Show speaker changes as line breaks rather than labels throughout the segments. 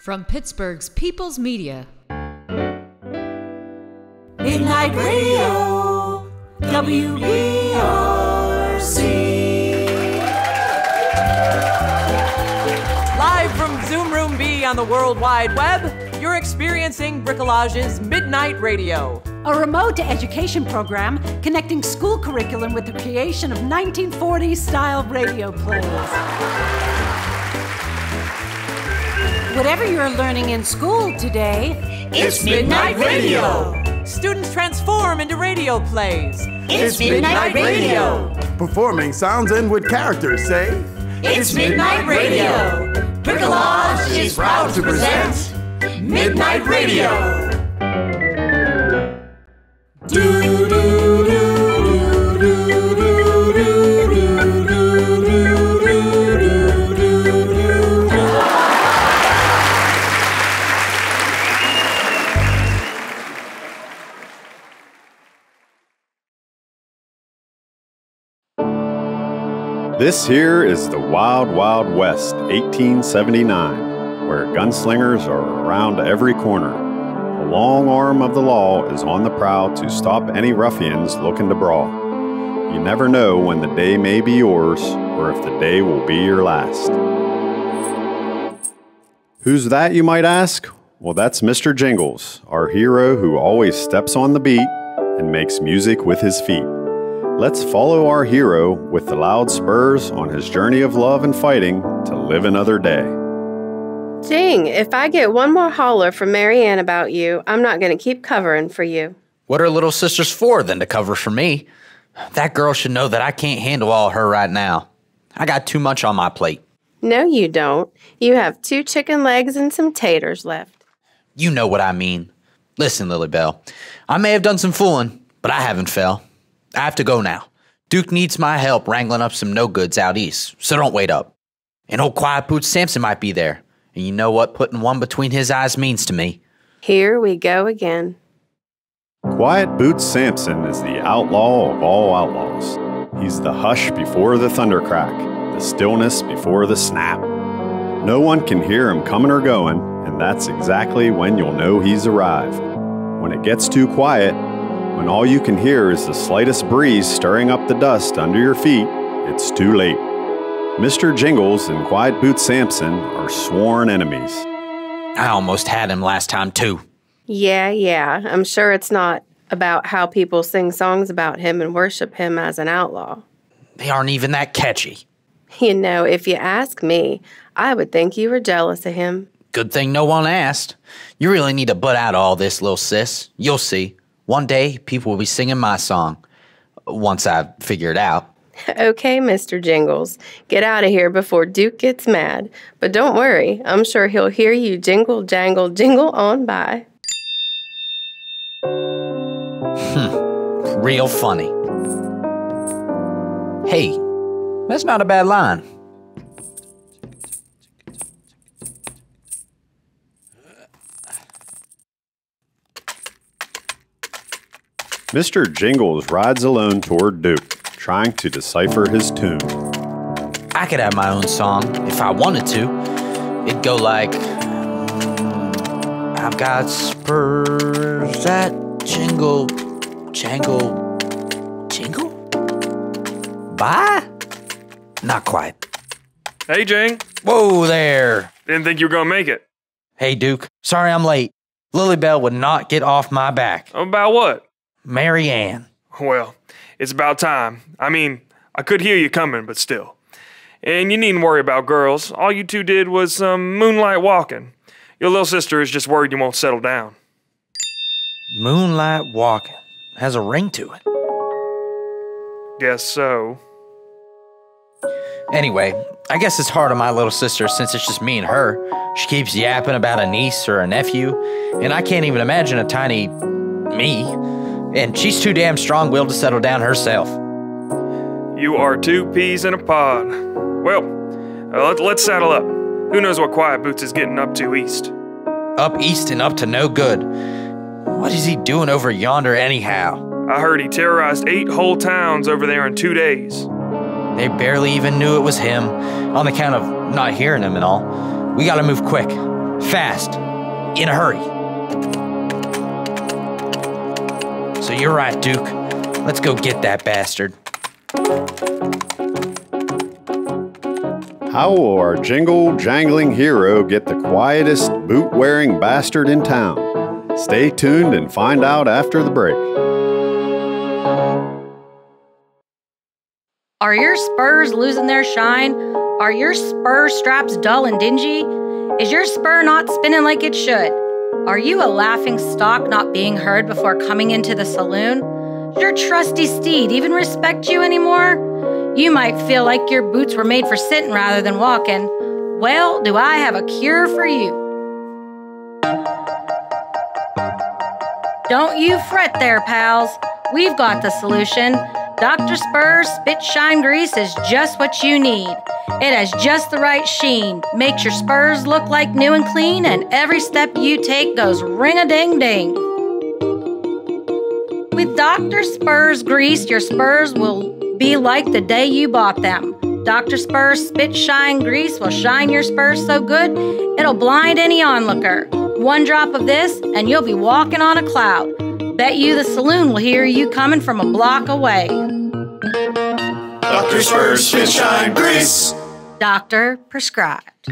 From Pittsburgh's People's Media.
Midnight Radio, WBRC.
Live from Zoom Room B on the World Wide Web, you're experiencing Bricolage's Midnight Radio.
A remote education program connecting school curriculum with the creation of 1940s-style radio plays. Whatever you're learning in school today,
it's Midnight Radio. Students transform into radio plays.
It's Midnight Radio. Performing sounds in with characters, say.
It's Midnight Radio. Bricolage is proud to present Midnight Radio.
This here is the Wild Wild West, 1879, where gunslingers are around every corner. The long arm of the law is on the prowl to stop any ruffians looking to brawl. You never know when the day may be yours, or if the day will be your last. Who's that, you might ask? Well, that's Mr. Jingles, our hero who always steps on the beat and makes music with his feet. Let's follow our hero with the loud spurs on his journey of love and fighting to live another day.
Jing, if I get one more holler from Mary Ann about you, I'm not going to keep covering for you.
What are little sisters for than to cover for me? That girl should know that I can't handle all her right now. I got too much on my plate.
No, you don't. You have 2 chicken legs and some taters left.
You know what I mean. Listen, Lily Bell, I may have done some fooling, but I haven't fell. I have to go now. Duke needs my help wrangling up some no-goods out east, so don't wait up. And old Quiet Boots Sampson might be there, and you know what putting one between his eyes means to me.
Here we go again.
Quiet Boots Sampson is the outlaw of all outlaws. He's the hush before the thundercrack, the stillness before the snap. No one can hear him coming or going, and that's exactly when you'll know he's arrived. When it gets too quiet, when all you can hear is the slightest breeze stirring up the dust under your feet, it's too late. Mr. Jingles and Quiet Boots Sampson are sworn enemies.
I almost had him last time, too.
Yeah. I'm sure it's not about how people sing songs about him and worship him as an outlaw.
They aren't even that catchy.
You know, if you ask me, I would think you were jealous of him.
Good thing no one asked. You really need to butt out all this, little sis. You'll see. One day, people will be singing my song, once I figure it out.
Okay, Mr. Jingles, get out of here before Duke gets mad. But don't worry, I'm sure he'll hear you jingle, jangle, jingle on by.
Real funny. Hey, that's not a bad line.
Mr. Jingles rides alone toward Duke, trying to decipher his tune.
I could have my own song if I wanted to. It'd go like, I've got spurs that jingle, jangle, jingle? Bye? Not quite.
Hey, Jing.
Whoa there.
Didn't think you were gonna make it.
Hey, Duke. Sorry I'm late. Lily Bell would not get off my back.
About what?
Mary Ann.
Well, it's about time. I mean, I could hear you coming, but still. And you needn't worry about girls. All you two did was some moonlight walking. Your little sister is just worried you won't settle down.
Moonlight walking. Has a ring to it.
Guess so.
Anyway, I guess it's hard on my little sister since it's just me and her. She keeps yapping about a niece or a nephew, and I can't even imagine a tiny me. And she's too damn strong-willed to settle down herself.
You are 2 peas in a pod. Well, let's saddle up. Who knows what Quiet Boots is getting up to east?
Up east and up to no good. What is he doing over yonder anyhow?
I heard he terrorized 8 whole towns over there in 2 days.
They barely even knew it was him, on account of not hearing him and all. We gotta move quick. Fast. In a hurry. So you're right, Duke. Let's go get that bastard.
How will our jingle-jangling hero get the quietest boot-wearing bastard in town? Stay tuned and find out after the break.
Are your spurs losing their shine? Are your spur straps dull and dingy? Is your spur not spinning like it should? Are you a laughing stock not being heard before coming into the saloon? Does your trusty steed even respect you anymore? You might feel like your boots were made for sitting rather than walking. Well, do I have a cure for you? Don't you fret there, pals. We've got the solution. Dr. Spurs Spit Shine Grease is just what you need. It has just the right sheen, makes your spurs look like new and clean, and every step you take goes ring-a-ding-ding. With Dr. Spurs Grease, your spurs will be like the day you bought them. Dr. Spurs Spit Shine Grease will shine your spurs so good, it'll blind any onlooker. One drop of this, and you'll be walking on a cloud. Bet you the saloon will hear you coming from a block away.
Dr. Spurs Spit Shine Grease.
Doctor prescribed.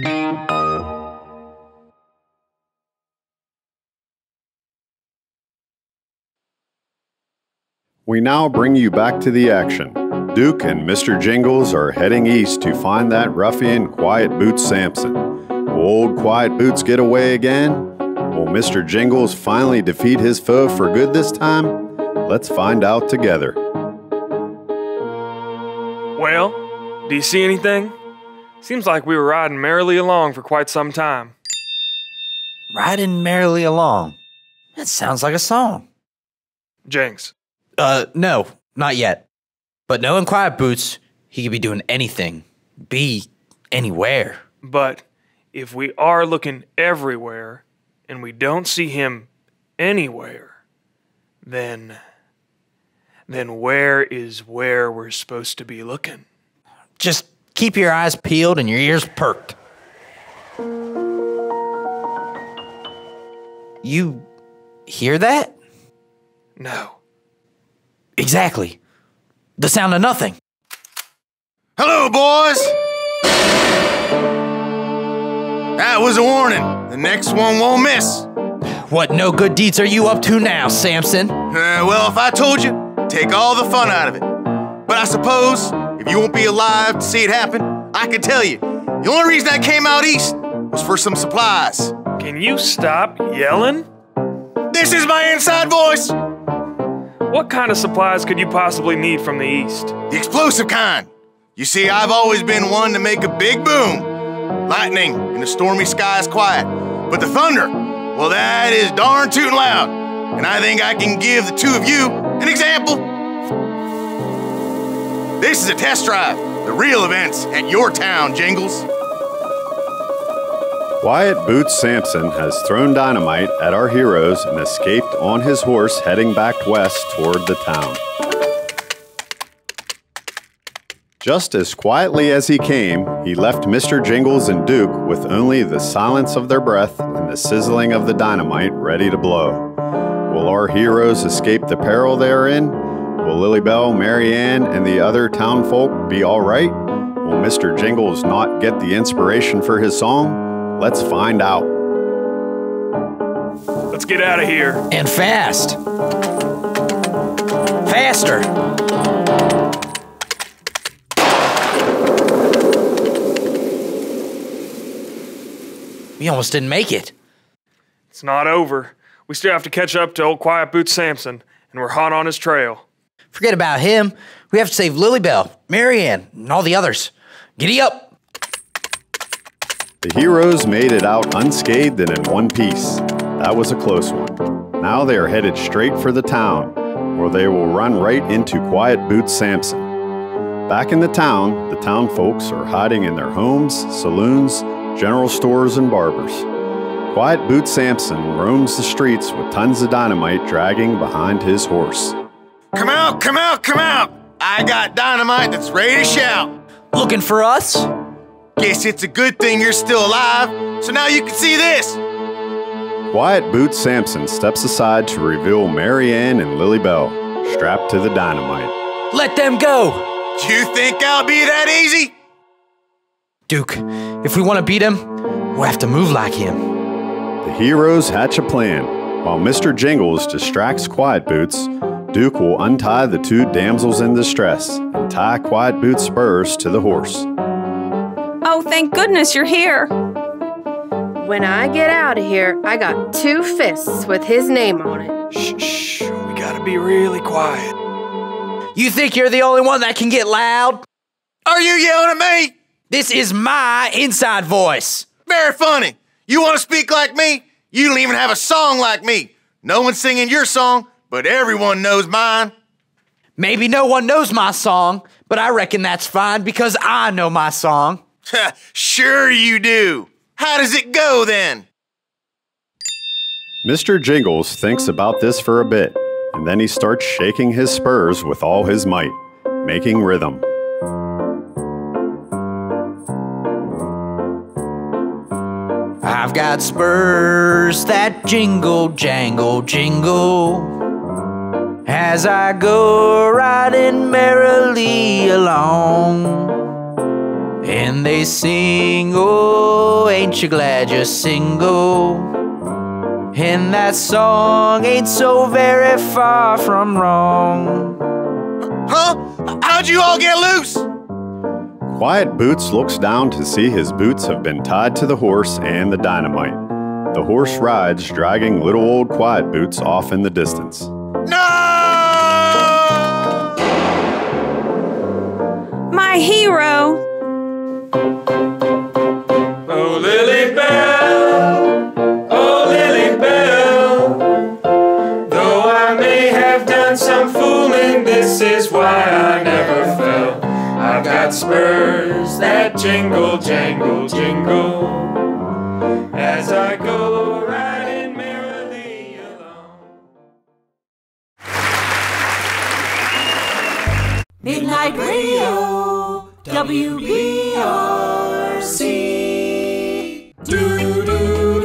We now bring you back to the action. Duke and Mr. Jingles are heading east to find that ruffian Quiet Boots Sampson. Will old Quiet Boots get away again? Will Mr. Jingles finally defeat his foe for good this time? Let's find out together.
Well, do you see anything? Seems like we were riding merrily along for quite some time.
Riding merrily along. That sounds like a song.
Jenks.
No, not yet. But knowing Quiet Boots, he could be doing anything. Be anywhere.
But if we are looking everywhere and we don't see him anywhere, then where is where we're supposed to be looking?
Just keep your eyes peeled and your ears perked. You hear that?
No.
Exactly. The sound of nothing.
Hello, boys! That was a warning. The next one won't miss.
What no good deeds are you up to now, Samson?
Well, if I told you, take all the fun out of it. But I suppose, if you won't be alive to see it happen, I can tell you, the only reason I came out east was for some supplies.
Can you stop yelling?
This is my inside voice!
What kind of supplies could you possibly need from the east?
The explosive kind. You see, I've always been one to make a big boom. Lightning in the stormy sky is quiet, but the thunder, well, that is darn tootin' loud. And I think I can give the two of you an example. This is a test drive, the real events at your town, Jingles.
Quiet Boots Sampson has thrown dynamite at our heroes and escaped on his horse heading back west toward the town. Just as quietly as he came, he left Mr. Jingles and Duke with only the silence of their breath and the sizzling of the dynamite ready to blow. Will our heroes escape the peril they are in? Will Lilybell, Mary Ann, and the other townfolk be all right? Will Mr. Jingles not get the inspiration for his song? Let's find out.
Let's get out of here.
And fast. Faster. We almost didn't make it.
It's not over. We still have to catch up to old Quiet Boots Sampson, and we're hot on his trail.
Forget about him. We have to save Lilybell, Mary Ann, and all the others. Giddy up.
The heroes made it out unscathed and in one piece. That was a close one. Now they are headed straight for the town, where they will run right into Quiet Boots Sampson. Back in the town folks are hiding in their homes, saloons, general stores, and barbers. Quiet Boots Sampson roams the streets with tons of dynamite dragging behind his horse.
Come out, come out, come out! I got dynamite that's ready to shout.
Looking for us?
Guess it's a good thing you're still alive, so now you can see this.
Quiet Boots Sampson steps aside to reveal Mary Ann and Lily Bell, strapped to the dynamite.
Let them go!
You think I'll be that easy?
Duke, if we want to beat him, we'll have to move like him.
The heroes hatch a plan. While Mr. Jingles distracts Quiet Boots, Duke will untie the two damsels in distress and tie Quiet Boots' spurs to the horse.
Oh, thank goodness you're here.
When I get out of here, I got 2 fists with his name on it.
Shh, we gotta be really quiet.
You think you're the only one that can get loud?
Are you yelling at me?
This is my inside voice.
Very funny. You want to speak like me? You don't even have a song like me. No one's singing your song, but everyone knows mine.
Maybe no one knows my song, but I reckon that's fine because I know my song.
Sure you do. How does it go then?
Mr. Jingles thinks about this for a bit, and then he starts shaking his spurs with all his might, making rhythm.
I've got spurs that jingle, jangle, jingle as I go riding merrily along. And they sing, oh, ain't you glad you're single? And that song ain't so very far from wrong.
Huh? How'd you all get loose?
Quiet Boots looks down to see his boots have been tied to the horse and the dynamite. The horse rides, dragging little old Quiet Boots off in the distance.
No!
My hero.
Oh, Lily Bell, oh, Lily Bell. Though I may have done some fooling, this is why I never fell. I've got spurs that jingle, jangle, jingle as I go riding merrily along.
Midnight Radio, WBRC. Do, do,